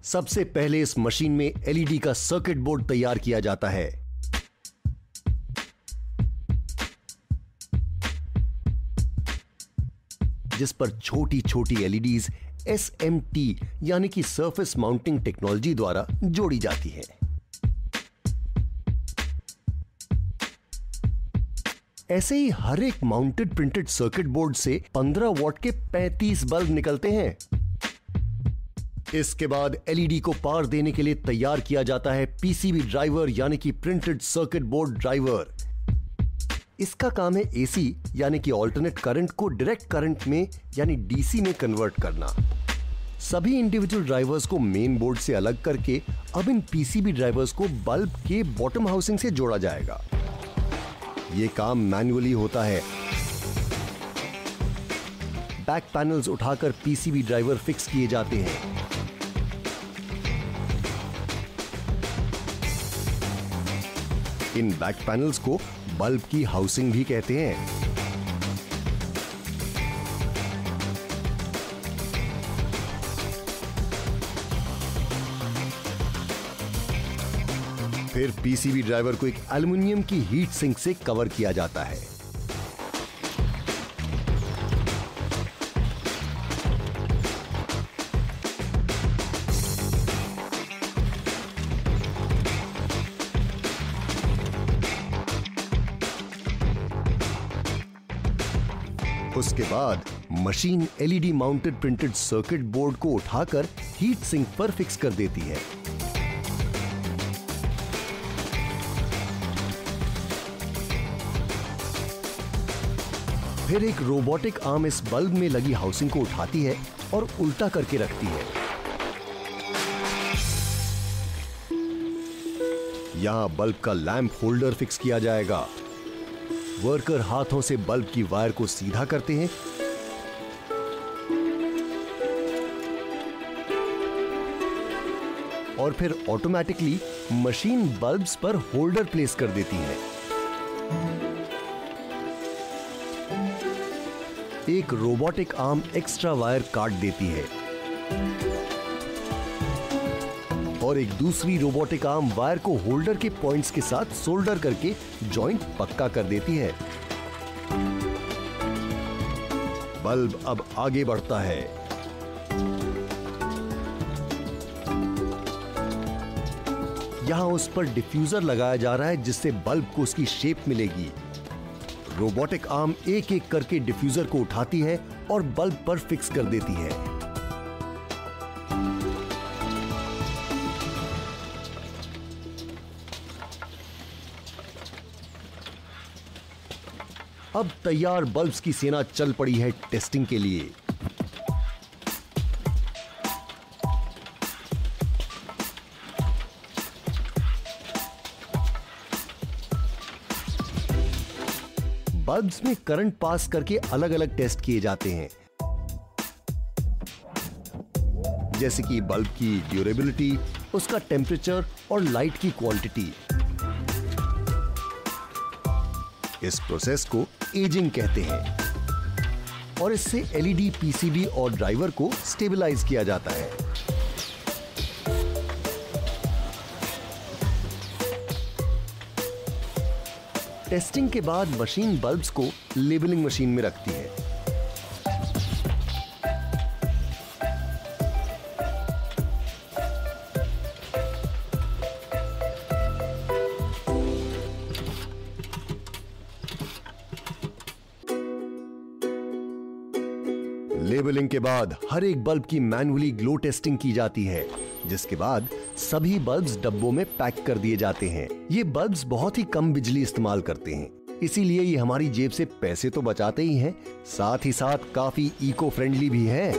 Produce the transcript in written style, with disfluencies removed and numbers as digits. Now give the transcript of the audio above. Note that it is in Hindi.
सबसे पहले इस मशीन में एलईडी का सर्किट बोर्ड तैयार किया जाता है। जिस पर छोटी छोटी एलईडीज SMT यानी कि सरफेस माउंटिंग टेक्नोलॉजी द्वारा जोड़ी जाती है। ऐसे ही हर एक माउंटेड प्रिंटेड सर्किट बोर्ड से 15 वॉट के 35 बल्ब निकलते हैं। इसके बाद एलईडी को पावर देने के लिए तैयार किया जाता है पीसीबी ड्राइवर यानी कि प्रिंटेड सर्किट बोर्ड ड्राइवर। इसका काम है एसी यानी कि अल्टरनेट करंट को डायरेक्ट करंट में यानी डीसी में कन्वर्ट करना। सभी इंडिविजुअल ड्राइवर्स को मेन बोर्ड से अलग करके अब इन पीसीबी ड्राइवर्स को बल्ब के बॉटम हाउसिंग से जोड़ा जाएगा। यह काम मैन्युअली होता है। बैक पैनल्स उठाकर पीसीबी ड्राइवर फिक्स किए जाते हैं। इन बैक पैनल्स को बल्ब की हाउसिंग भी कहते हैं। फिर पीसीबी ड्राइवर को एक एल्युमिनियम की हीट सिंक से कवर किया जाता है। उसके बाद machine LED mounted printed circuit board को उठाकर हीट सिंक पर फिक्स कर देती है। फिर एक रोबोटिक आर्म इस बल्ब में लगी हाउसिंग को उठाती है और उल्टा करके रखती है। यहां बल्ब का लैंप होल्डर फिक्स किया जाएगा। वर्कर हाथों से बल्ब की वायर को सीधा करते हैं और फिर ऑटोमेटिकली मशीन बल्ब्स पर होल्डर प्लेस कर देती है। एक रोबोटिक आर्म एक्स्ट्रा वायर काट देती है और एक दूसरी रोबोटिक आर्म वायर को होल्डर के पॉइंट्स के साथ सोल्डर करके जॉइंट पक्का कर देती है। बल्ब अब आगे बढ़ता है। यहां उस पर डिफ्यूजर लगाया जा रहा है जिससे बल्ब को उसकी शेप मिलेगी। रोबोटिक आर्म एक एक करके डिफ्यूजर को उठाती है और बल्ब पर फिक्स कर देती है। अब तैयार बल्ब्स की सेना चल पड़ी है टेस्टिंग के लिए। बल्ब्स में करंट पास करके अलग अलग टेस्ट किए जाते हैं, जैसे कि बल्ब की ड्यूरेबिलिटी, उसका टेम्परेचर और लाइट की क्वांटिटी। इस प्रोसेस को एजिंग कहते हैं और इससे एलईडी, पीसीबी और ड्राइवर को स्टेबलाइज किया जाता है। टेस्टिंग के बाद मशीन बल्ब्स को लेबलिंग मशीन में रखती है। लेबलिंग के बाद हर एक बल्ब की मैन्युअली ग्लो टेस्टिंग की जाती है, जिसके बाद सभी बल्ब्स डब्बों में पैक कर दिए जाते हैं। ये बल्ब्स बहुत ही कम बिजली इस्तेमाल करते हैं, इसीलिए ये हमारी जेब से पैसे तो बचाते ही हैं, साथ ही साथ काफी इको फ्रेंडली भी है।